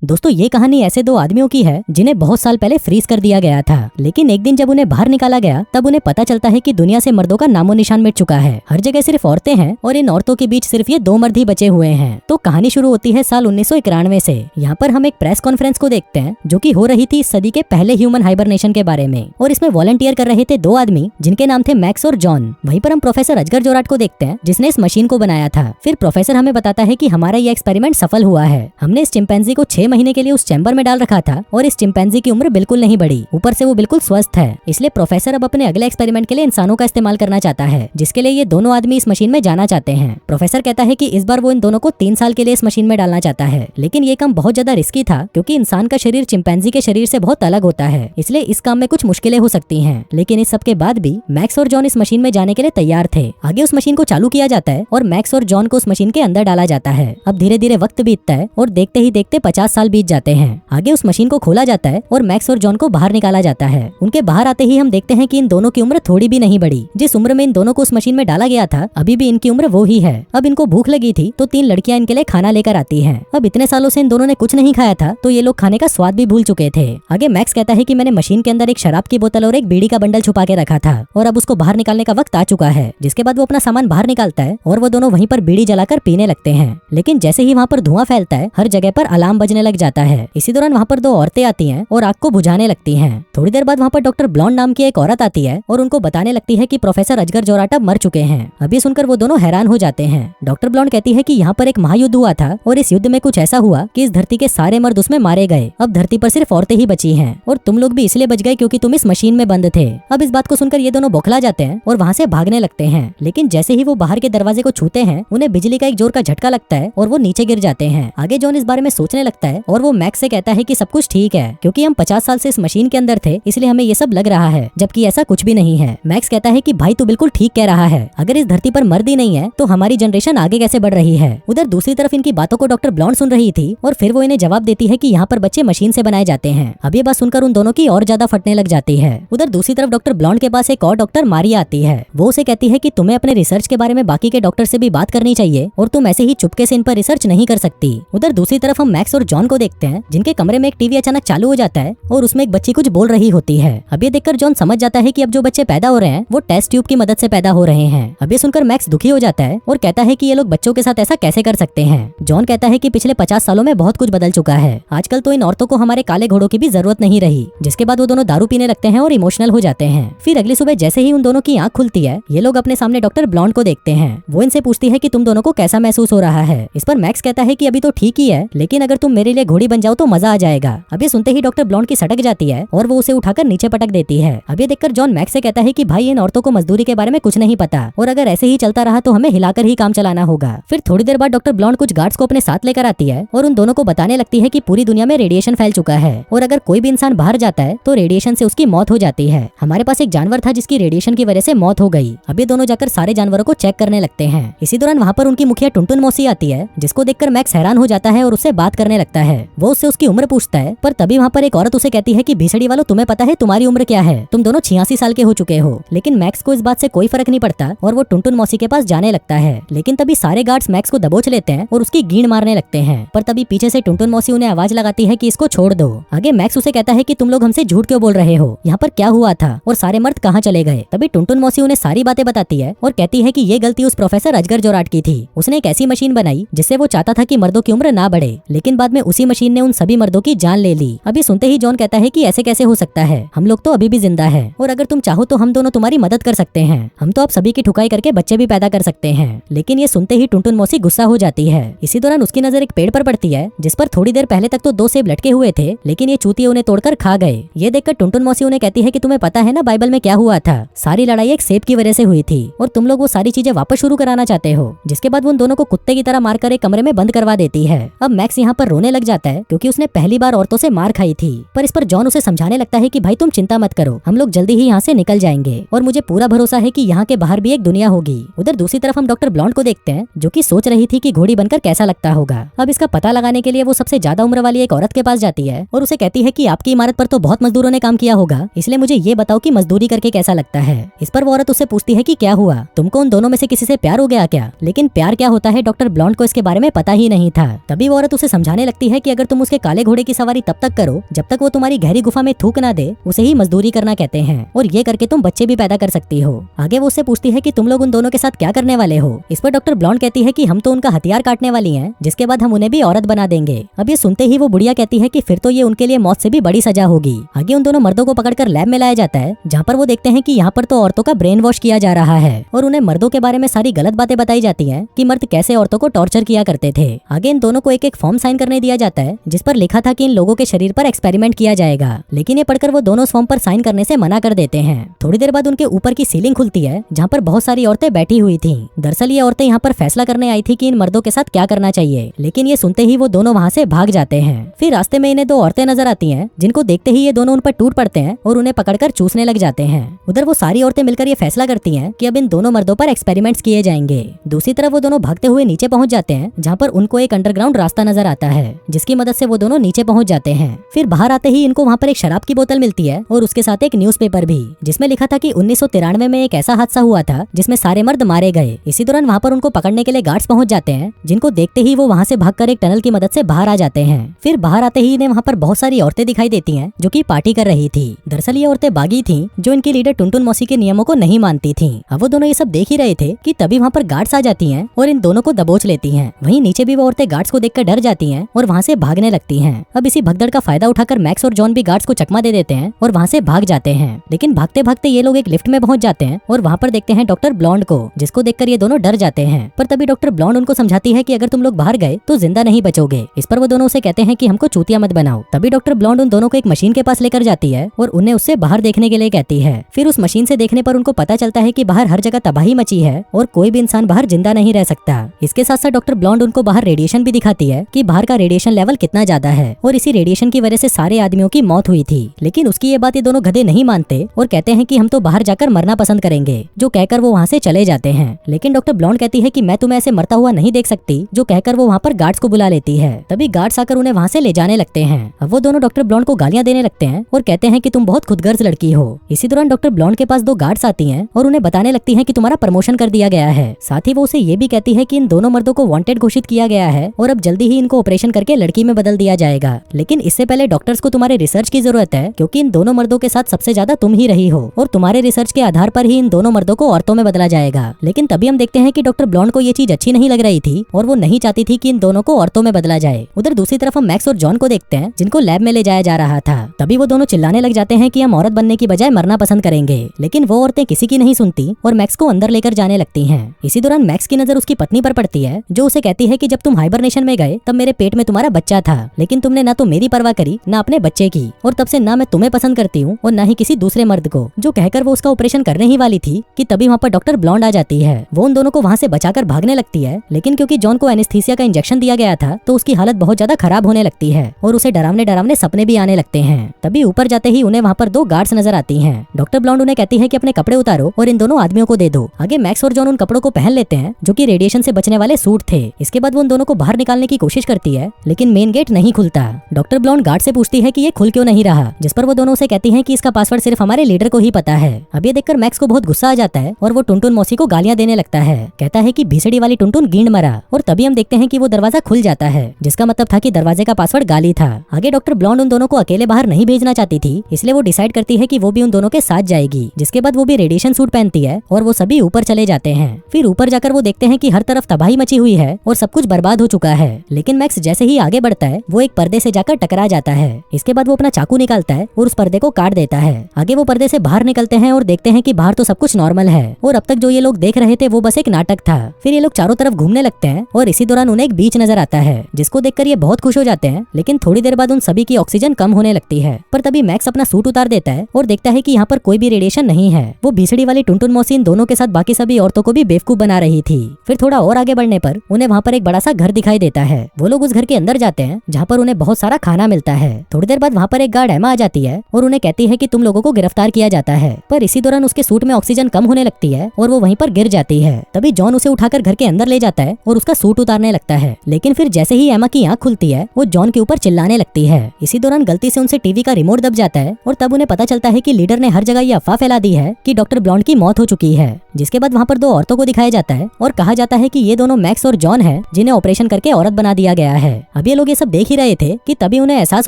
दोस्तों ये कहानी ऐसे दो आदमियों की है जिन्हें बहुत साल पहले फ्रीज कर दिया गया था, लेकिन एक दिन जब उन्हें बाहर निकाला गया तब उन्हें पता चलता है कि दुनिया से मर्दों का नामो निशान मिट चुका है। हर जगह सिर्फ औरतें हैं और इन औरतों के बीच सिर्फ ये दो मर्द ही बचे हुए हैं। तो कहानी शुरू होती है साल 1991 से। यहाँ पर हम एक प्रेस कॉन्फ्रेंस को देखते हैं जो कि हो रही थी इस सदी के पहले ह्यूमन हाइबरनेशन के बारे में, और इसमें वॉलंटियर कर रहे थे दो आदमी जिनके नाम थे मैक्स और जॉन। वहीं पर हम प्रोफेसर अजगर जोराट को देखते हैं जिसने इस मशीन को बनाया था। फिर प्रोफेसर हमें बताता है कि हमारा ये एक्सपेरिमेंट सफल हुआ है। हमने इस चिंपैंजी को 6 महीने के लिए उस चैम्बर में डाल रखा था और इस चिंपैंजी की उम्र बिल्कुल नहीं बढ़ी, ऊपर से वो बिल्कुल स्वस्थ है। इसलिए प्रोफेसर अब अपने अगले एक्सपेरिमेंट के लिए इंसानों का इस्तेमाल करना चाहता है, जिसके लिए ये दोनों आदमी इस मशीन में जाना चाहते हैं। प्रोफेसर कहता है कि इस बार वो इन दोनों को 3 साल के लिए इस मशीन में डालना चाहता है, लेकिन ये काम बहुत ज्यादा रिस्की था क्योंकि इंसान का शरीर चिंपैंजी के शरीर से बहुत अलग होता है, इसलिए इस काम में कुछ मुश्किलें हो सकती हैं। लेकिन इस सब के बाद भी मैक्स और जॉन इस मशीन में जाने के लिए तैयार थे। आगे उस मशीन को चालू किया जाता है और मैक्स और जॉन को उस मशीन के अंदर डाला जाता है। अब धीरे धीरे वक्त बीतता है और देखते ही देखते 50 साल बीत जाते हैं। आगे उस मशीन को खोला जाता है और मैक्स और जॉन को बाहर निकाला जाता है। उनके बाहर आते ही हम देखते हैं कि इन दोनों की उम्र थोड़ी भी नहीं बढ़ी। जिस उम्र में इन दोनों को उस मशीन में डाला गया था अभी भी इनकी उम्र वो ही है। अब इनको भूख लगी थी तो 3 लड़कियां इनके लिए खाना लेकर आती हैं। अब इतने सालों से इन दोनों ने कुछ नहीं खाया था तो ये लोग खाने का स्वाद भी भूल चुके थे। आगे मैक्स कहता है कि मैंने मशीन के अंदर एक शराब की बोतल और एक बीड़ी का बंडल छुपा के रखा था और अब उसको बाहर निकालने का वक्त आ चुका है। जिसके बाद वो अपना सामान बाहर निकालता है और वो दोनों वहीं पर बीड़ी जलाकर पीने लगते हैं। लेकिन जैसे ही वहाँ पर धुआं फैलता है हर जगह पर अलार्म बजने लग जाता है। इसी दौरान वहाँ पर 2 औरतें आती हैं और आग को बुझाने लगती हैं। थोड़ी देर बाद वहाँ पर डॉक्टर ब्लॉन्ड नाम की एक औरत आती है और उनको बताने लगती है कि प्रोफेसर अजगर जोराट अब मर चुके हैं। अभी सुनकर वो दोनों हैरान हो जाते हैं। डॉक्टर ब्लॉन्ड कहती है कि यहाँ पर एक महायुद्ध हुआ था और इस युद्ध में कुछ ऐसा हुआ कि इस धरती के सारे मर्द उसमें मारे गए। अब धरती पर सिर्फ औरतें ही बची हैं और तुम लोग भी इसलिए बच गए क्योंकि तुम इस मशीन में बंद थे। अब इस बात को सुनकर ये दोनों बौखला जाते हैं और वहाँ से भागने लगते हैं। लेकिन जैसे ही वो बाहर के दरवाजे को छूते हैं उन्हें बिजली का एक जोर का झटका लगता है और वो नीचे गिर जाते हैं। आगे जॉन इस बारे में सोचने लगता है और वो मैक्स से कहता है कि सब कुछ ठीक है क्योंकि हम 50 साल से इस मशीन के अंदर थे इसलिए हमें ये सब लग रहा है, जबकि ऐसा कुछ भी नहीं है। मैक्स कहता है कि भाई तू बिल्कुल ठीक कह रहा है, अगर इस धरती पर मर्द ही नहीं है तो हमारी जनरेशन आगे कैसे बढ़ रही है। उधर दूसरी तरफ इनकी बातों को डॉक्टर ब्लॉन्ड सुन रही थी और फिर वो इन्हें जवाब देती है कि यहाँ पर बच्चे मशीन से बनाए जाते हैं। अब ये बात सुनकर उन दोनों की और ज्यादा फटने लग जाती है। उधर दूसरी तरफ डॉक्टर ब्लॉन्ड के पास एक और डॉक्टर मारिया आती है। वो उसे कहती है कि तुम्हें अपने रिसर्च के बारे में बाकी के डॉक्टर से भी बात करनी चाहिए और तुम ऐसे ही चुपके से इन पर रिसर्च नहीं कर सकती। उधर दूसरी तरफ हम मैक्स और जॉन को देखते हैं जिनके कमरे में एक टीवी अचानक चालू हो जाता है और उसमें एक बच्ची कुछ बोल रही होती है। अब ये देखकर जॉन समझ जाता है कि अब जो बच्चे पैदा हो रहे हैं वो टेस्ट ट्यूब की मदद से पैदा हो रहे हैं। अब ये सुनकर मैक्स दुखी हो जाता है और कहता है कि ये लोग बच्चों के साथ ऐसा कैसे कर सकते हैं। जॉन कहता है कि पिछले 50 सालों में बहुत कुछ बदल चुका है, आजकल तो इन औरतों को हमारे काले घोड़ों की भी जरूरत नहीं रही। जिसके बाद वो दोनों दारू पीने लगते हैं और इमोशनल हो जाते हैं। फिर अगली सुबह जैसे ही उन दोनों की आंख खुलती है ये लोग अपने सामने डॉक्टर ब्लॉन्ड को देखते हैं। वो इनसे पूछती है कि तुम दोनों को कैसा महसूस हो रहा है। इस पर मैक्स कहता है कि अभी तो ठीक ही है, लेकिन अगर तुम मेरे लिए घोड़ी बन जाओ तो मजा आ जाएगा। अब ये सुनते ही डॉक्टर ब्लॉन्ड की सटक जाती है और वो उसे उठाकर नीचे पटक देती है। अब ये देखकर जॉन मैक्स से कहता है कि भाई इन औरतों को मजदूरी के बारे में कुछ नहीं पता और अगर ऐसे ही चलता रहा तो हमें हिलाकर ही काम चलाना होगा। फिर थोड़ी देर बाद डॉक्टर ब्लॉन्ड कुछ गार्ड्स को अपने साथ लेकर आती है और उन दोनों को बताने लगती है कि पूरी दुनिया में रेडिएशन फैल चुका है और अगर कोई भी इंसान बाहर जाता है तो रेडिएशन से उसकी मौत हो जाती है। हमारे पास एक जानवर था जिसकी रेडिएशन की वजह से मौत हो गई। अब ये दोनों जाकर सारे जानवरों को चेक करने लगते हैं। इसी दौरान वहाँ पर उनकी मुखिया टुनटुन मौसी आती है जिसको देखकर मैक्स हैरान हो जाता है और उससे बात करने लगता है। वो उससे उसकी उम्र पूछता है पर तभी वहाँ पर एक औरत उसे कहती है कि भीसड़ी वालों तुम्हें पता है तुम्हारी उम्र क्या है, तुम दोनों 86 साल के हो चुके हो। लेकिन मैक्स को इस बात से कोई फर्क नहीं पड़ता और वो टुनटुन मौसी के पास जाने लगता है। लेकिन तभी सारे गार्ड्स मैक्स को दबोच लेते हैं और उसकी गींड मारने लगते हैं। पर तभी पीछे से टुनटुन मौसी उन्हें आवाज लगाती है कि इसको छोड़ दो। आगे मैक्स उसे कहता है कि तुम लोग हमसे झूठ क्यों बोल रहे हो, यहाँ पर क्या हुआ था और सारे मर्द कहाँ चले गए। तभी टुनटुन मौसी उन्हें सारी बातें बताती है और कहती है कि ये गलती उस प्रोफेसर अजगर जोराट की थी। उसने एक ऐसी मशीन बनाई जिससे वो चाहता था कि मर्दों की उम्र ना बढ़े, लेकिन बाद में उसी मशीन ने उन सभी मर्दों की जान ले ली। अभी सुनते ही जॉन कहता है कि ऐसे कैसे हो सकता है, हम लोग तो अभी भी जिंदा है और अगर तुम चाहो तो हम दोनों तुम्हारी मदद कर सकते हैं। हम तो आप सभी की ठुकाई करके बच्चे भी पैदा कर सकते हैं। लेकिन ये सुनते ही टुनटुन मौसी गुस्सा हो जाती है। इसी दौरान उसकी नजर एक पेड़ पर पड़ती है जिस पर थोड़ी देर पहले तक तो 2 सेब लटके हुए थे, लेकिन ये चूतिए उन्हें तोड़कर खा गए। ये देखकर टुनटुन मौसी उन्हें कहती है कि तुम्हें पता है ना बाइबल में क्या हुआ था, सारी लड़ाई एक सेब की वजह से हुई थी और तुम लोग वो सारी चीजें वापस शुरू कराना चाहते हो। जिसके बाद वो उन दोनों को कुत्ते की तरह मारकर एक कमरे में बंद करवा देती है। अब मैक्स यहाँ पर रोने लग जाता है क्योंकि उसने पहली बार औरतों से मार खाई थी। पर इस पर जॉन उसे समझाने लगता है कि भाई तुम चिंता मत करो, हम लोग जल्दी ही यहाँ से निकल जाएंगे और मुझे पूरा भरोसा है कि यहाँ के बाहर भी एक दुनिया होगी। उधर दूसरी तरफ हम डॉक्टर ब्लॉन्ड को देखते हैं जो कि सोच रही थी कि घोड़ी बनकर कैसा लगता होगा। अब इसका पता लगाने के लिए वो सबसे ज्यादा उम्र वाली एक औरत के पास जाती है और उसे कहती है कि आपकी इमारत पर तो बहुत मजदूरों ने काम किया होगा, इसलिए मुझे ये बताओ कि मजदूरी करके कैसा लगता है। इस पर वो औरत उससे पूछती है कि क्या हुआ, तुमको उन दोनों में से किसी से प्यार हो गया क्या। लेकिन प्यार क्या होता है डॉक्टर ब्लॉन्ड को इसके बारे में पता ही नहीं था। तभी वो औरत उसे समझाने लगती कहती है कि अगर तुम उसके काले घोड़े की सवारी तब तक करो जब तक वो तुम्हारी गहरी गुफा में थूक ना दे, उसे ही मजदूरी करना कहते हैं और ये करके तुम बच्चे भी पैदा कर सकती हो। आगे वो उससे पूछती है कि तुम लोग उन दोनों के साथ क्या करने वाले हो। इस पर डॉक्टर ब्लॉन्ड कहती है कि हम तो उनका हथियार काटने वाली हैं, जिसके बाद हम उन्हें भी औरत बना देंगे। अब ये सुनते ही वो बुढ़िया कहती है कि फिर तो ये उनके लिए मौत से भी बड़ी सजा होगी। आगे उन दोनों मर्दों को पकड़कर लैब में लाया जाता है, जहाँ पर वो देखते हैं कि यहाँ पर तो औरतों का ब्रेन वॉश किया जा रहा है और उन्हें मर्दों के बारे में सारी गलत बातें बताई जाती हैं कि मर्द कैसे औरतों को टॉर्चर किया करते थे। आगे इन दोनों को एक एक फॉर्म साइन करने दिया जाता है जिस पर लिखा था कि इन लोगों के शरीर पर एक्सपेरिमेंट किया जाएगा, लेकिन ये पढ़कर वो दोनों उस फॉर्म पर साइन करने से मना कर देते हैं। थोड़ी देर बाद उनके ऊपर की सीलिंग खुलती है जहाँ पर बहुत सारी औरतें बैठी हुई थी। दरअसल ये औरतें यहाँ पर फैसला करने आई थी कि इन मर्दों के साथ क्या करना चाहिए, लेकिन ये सुनते ही वो दोनों वहाँ से भाग जाते हैं। फिर रास्ते में इन्हें दो औरतें नजर आती हैं जिनको देखते ही ये दोनों उन पर टूट पड़ते हैं और उन्हें पकड़कर चूसने लग जाते हैं। उधर वो सारी औरतें मिलकर ये फैसला करती हैं कि अब इन दोनों मर्दों पर एक्सपेरिमेंट्स किए जाएंगे। दूसरी तरफ वो दोनों भागते हुए नीचे पहुंच जाते हैं जहाँ पर उनको एक अंडरग्राउंड रास्ता नजर आता है, जिसकी मदद से वो दोनों नीचे पहुंच जाते हैं। फिर बाहर आते ही इनको वहाँ पर एक शराब की बोतल मिलती है और उसके साथ एक न्यूज़पेपर भी, जिसमें लिखा था कि 1993 में एक ऐसा हादसा हुआ था जिसमें सारे मर्द मारे गए। इसी दौरान वहाँ पर उनको पकड़ने के लिए गार्ड्स पहुंच जाते हैं, जिनको देखते ही वो वहाँ से भागकर एक टनल की मदद से बाहर आ जाते हैं। फिर बाहर आते ही इन्हें वहाँ पर बहुत सारी औरतें दिखाई देती हैं जो कि पार्टी कर रही थी। दरअसल ये औरतें बागी थीं जो इनकी लीडर टुनटुन मौसी के नियमों को नहीं मानती थीं। अब वो दोनों ये सब देख ही रहे थे कि तभी वहाँ पर गार्ड्स आ जाती हैं और इन दोनों को दबोच लेती हैं। वहीं नीचे भी वो औरतें गार्ड्स को देखकर डर जाती हैं और वहाँ से भागने लगती हैं। अब इसी भगदड़ का फायदा उठाकर मैक्स और जॉन भी गार्ड्स को चकमा दे देते हैं और वहाँ से भाग जाते हैं। लेकिन भागते भागते ये लोग एक लिफ्ट में पहुंच जाते हैं और वहाँ पर देखते हैं डॉक्टर ब्लॉन्ड को, जिसको देखकर ये दोनों डर जाते हैं। पर तभी डॉक्टर ब्लॉन्ड उनको समझाती है कि अगर तुम लोग बाहर गए तो जिंदा नहीं बचोगे। इस पर वो दोनों उसे कहते हैं कि हमको चूतिया मत बनाओ। तभी डॉक्टर ब्लॉन्ड उन दोनों को एक मशीन के पास लेकर जाती है और उन्हें उससे बाहर देखने के लिए कहती है। फिर उस मशीन से देखने पर उनको पता चलता है कि बाहर हर जगह तबाही मची है और कोई भी इंसान बाहर जिंदा नहीं रह सकता। इसके साथ साथ डॉक्टर ब्लॉन्ड उनको बाहर रेडिएशन भी दिखाती है कि बाहर का रेडिएशन लेवल कितना ज्यादा है और इसी रेडिएशन की वजह से सारे आदमियों की मौत हुई थी। लेकिन उसकी ये बात ये दोनों गधे नहीं मानते और कहते हैं कि हम तो बाहर जाकर मरना पसंद करेंगे, जो कहकर वो वहाँ से चले जाते हैं। लेकिन डॉक्टर ब्लॉन्ड कहती है कि मैं तुम्हें ऐसे मरता हुआ नहीं देख सकती, जो कहकर वो वहाँ पर गार्ड्स को बुला लेती है। तभी गार्ड्स आकर उन्हें वहाँ से ले जाने लगते हैं। अब वो दोनों डॉक्टर ब्लॉन्ड को गालियां देने लगते हैं और कहते हैं कि तुम बहुत खुदगर्ज लड़की हो। इसी दौरान डॉक्टर ब्लॉन्ड के पास दो गार्ड्स आती हैं और उन्हें बताने लगती हैं कि तुम्हारा प्रमोशन कर दिया गया है। साथ ही वो उसे ये भी कहती है कि इन दोनों मर्दों को वांटेड घोषित किया गया है और अब जल्दी ही इनको ऑपरेशन करके लड़की में बदल दिया जाएगा। लेकिन इससे पहले डॉक्टर्स को तुम्हारे रिसर्च की जरूरत है, क्योंकि इन दोनों मर्दों के साथ सबसे ज्यादा तुम ही रही हो और तुम्हारे रिसर्च के आधार पर ही इन दोनों मर्दों को औरतों में बदला जाएगा। लेकिन तभी हम देखते हैं कि डॉक्टर ब्लॉन्ड को ये चीज अच्छी नहीं लग रही थी और वो नहीं चाहती थी कि इन दोनों को औरतों में बदला जाए। उधर दूसरी तरफ हम मैक्स और जॉन को देखते हैं, जिनको लैब में ले जाया जा रहा था। तभी वो दोनों चिल्लाने लग जाते हैं कि हम औरत बनने की बजाय मरना पसंद करेंगे। लेकिन वो औरतें किसी की नहीं सुनती और मैक्स को अंदर लेकर जाने लगती हैं। इसी दौरान मैक्स की नजर उसकी पत्नी पर पड़ती है, जो उसे कहती है कि जब तुम हाइबरनेशन में गए तब मेरे पेट में तुम्हारा बच्चा था, लेकिन तुमने ना तो मेरी परवाह करी ना अपने बच्चे की, और तब से ना मैं तुम्हें पसंद करती हूँ और ना ही किसी दूसरे मर्द को। जो कहकर वो उसका ऑपरेशन करने ही वाली थी कि तभी वहाँ पर डॉक्टर ब्लॉन्ड आ जाती है। वो उन दोनों को वहाँ से बचाकर भागने लगती है, लेकिन क्योंकि जॉन को एनेस्थीसिया का इंजेक्शन दिया गया था तो उसकी हालत बहुत ज्यादा खराब होने लगती है और उसे डरावने डरावने सपने भी आने लगते हैं। तभी ऊपर जाते ही उन्हें वहाँ पर दो गार्ड्स नजर आती हैं। डॉक्टर ब्लॉन्ड उन्हें कहती है कि अपने कपड़े उतारो और इन दोनों आदमियों को दे दो। आगे मैक्स और जॉन उन कपड़ों को पहन लेते हैं जो कि रेडिएशन से बचने वाले सूट थे। इसके बाद वो उन दोनों को बाहर निकालने की कोशिश करती है, लेकिन मेन गेट नहीं खुलता। डॉक्टर ब्लॉन्ड गार्ड से पूछती है कि ये खुल क्यों नहीं रहा, जिस पर वो दोनों उसे कहती हैं कि इसका पासवर्ड सिर्फ हमारे लीडर को ही पता है। अब ये देखकर मैक्स को बहुत गुस्सा आ जाता है और वो टुनटुन मौसी को गालियां देने लगता है। कहता है कि भीसड़ी वाली टुनटुन गींड मरा। और तभी हम देखते हैं कि वो दरवाजा खुल जाता है, जिसका मतलब था कि दरवाजे का पासवर्ड गाली था। आगे डॉक्टर ब्लॉन्ड उन दोनों को अकेले बाहर नहीं भेजना चाहती थी, इसलिए वो डिसाइड करती है कि वो भी उन दोनों के साथ जाएगी। जिसके बाद वो भी रेडिएशन सूट पहनती है और वो सभी ऊपर चले जाते हैं। फिर ऊपर जाकर वो देखते हैं कि हर तरफ तबाही मची हुई है और सब कुछ बर्बाद हो चुका है। लेकिन मैक्स जैसे ही आगे बढ़ता है वो एक पर्दे से जाकर टकरा जाता है। इसके बाद वो अपना चाकू निकालता है और उस पर्दे को काट देता है। आगे वो पर्दे से बाहर निकलते हैं और देखते हैं कि बाहर तो सब कुछ नॉर्मल है और अब तक जो ये लोग देख रहे थे वो बस एक नाटक था। फिर ये लोग चारों तरफ घूमने लगते हैं और इसी दौरान उन्हें एक बीच नजर आता है, जिसको देखकर ये बहुत खुश हो जाते हैं। लेकिन थोड़ी देर बाद उन सभी की ऑक्सीजन कम होने लगती है। पर तभी मैक्स अपना सूट उतार देता है और देखता है कि यहाँ पर कोई भी रेडिएशन नहीं है। वो भीसड़ी वाली टुनटुन मौसी इन दोनों के साथ बाकी सभी औरतों को भी बेवकूफ बना रही थी। फिर थोड़ा और आगे बढ़ने पर उन्हें वहाँ पर एक बड़ा सा घर दिखाई देता है। वो लोग उस घर के अंदर जाते हैं जहाँ पर उन्हें बहुत सारा खाना मिलता है। थोड़ी देर बाद वहाँ पर एक गार्ड एमा आ जाती है और उन्हें कहती है कि तुम लोगों को गिरफ्तार किया जाता है। पर इसी दौरान उसके सूट में ऑक्सीजन कम होने लगती है और वो वहीं पर गिर जाती है। तभी जॉन उसे उठाकर घर के अंदर ले जाता है और उसका सूट उतारने लगता है। लेकिन फिर जैसे ही एमा की आंख खुलती है वो जॉन के ऊपर चिल्लाने लगती है। इसी दौरान गलती से उनसे टीवी का रिमोट दब जाता है और तब उन्हें पता चलता है कि लीडर ने हर जगह ये अफवाह फैला दी है कि डॉक्टर ब्लॉन्ड की मौत हो चुकी है। जिसके बाद वहाँ पर दो औरतों को दिखाया जाता है और कहा जाता है कि ये दोनों मैक्स और जॉन है, जिन्हें ऑपरेशन करके औरत बना दिया गया है। अब ये लोग ये सब देख ही रहे थे कि तभी उन्हें एहसास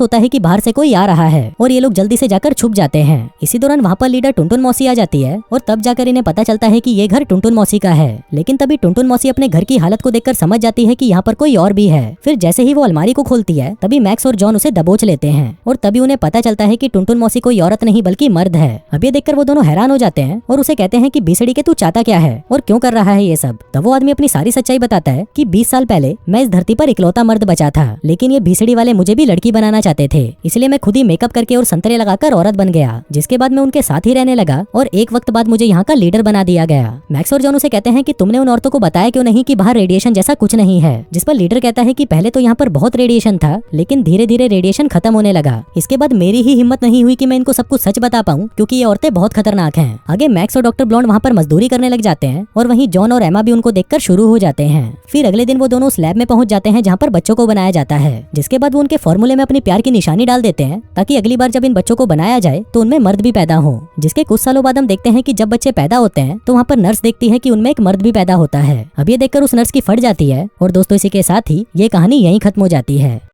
होता है कि बाहर से कोई आ रहा है और ये लोग जल्दी से जाकर छुप जाते हैं। इसी दौरान वहाँ पर लीडर टुनटुन मौसी आ जाती है और तब जाकर इन्हें पता चलता है कि ये घर टुनटुन मौसी का है। लेकिन तभी टुनटुन मौसी अपने घर की हालत को देखकर समझ जाती है कि यहाँ पर कोई और भी है। फिर जैसे ही वो अलमारी को खोलती है तभी मैक्स और जॉन उसे दबोच लेते हैं और तभी उन्हें पता चलता है कि टुनटुन मौसी कोई औरत नहीं बल्कि मर्द है। अब ये देखकर वो दोनों हैरान हो जाते हैं और उसे कहते हैं कि बीसड़ी के तू चाहता क्या है और क्यों कर रहा है ये सब। तब वो आदमी अपनी सारी सच्चाई बताता है कि 20 साल पहले मैं इस धरती पर इकलौता मर्द बचा था, लेकिन ये भीसड़ी वाले मुझे भी लड़की बनाना चाहते थे, इसलिए मैं खुद ही मेकअप करके और संतरे लगाकर औरत बन गया, जिसके बाद मैं उनके साथ ही रहने लगा और एक वक्त बाद मुझे यहाँ का लीडर बना दिया गया। मैक्स और जॉन उसे कहते हैं कि तुमने उन औरतों को बताया क्यों नहीं कि बाहर रेडिएशन जैसा कुछ नहीं है, जिस पर लीडर कहता है कि पहले तो यहाँ पर बहुत रेडिएशन था, लेकिन धीरे धीरे रेडिएशन खत्म होने लगा। इसके बाद मेरी ही हिम्मत नहीं हुई कि मैं इनको सब कुछ सच बता पाऊँ, क्योंकि ये औरतें बहुत खतरनाक हैं। आगे मैक्स और डॉक्टर ब्लॉन्ड वहाँ पर मजदूरी करने लग जाते हैं और वहीं जॉन और एमा भी उनको देखकर शुरू हो जाते हैं। फिर अगले दिन वो दोनों उस लैब में पहुंच जाते हैं जहाँ पर बच्चों को बनाया जाता है, जिसके बाद वो उनके फॉर्मूले में अपनी प्यार की निशानी डाल देते हैं ताकि अगली बार जब इन बच्चों को बनाया जाए तो उनमें मर्द भी पैदा हो। जिसके कुछ सालों बाद हम देखते हैं कि जब बच्चे पैदा होते हैं तो वहाँ पर नर्स देखती है कि उनमें एक मर्द भी पैदा होता है। अब ये देखकर उस नर्स की फट जाती है और दोस्तों इसी के साथ ही ये कहानी यहीं खत्म हो जाती है।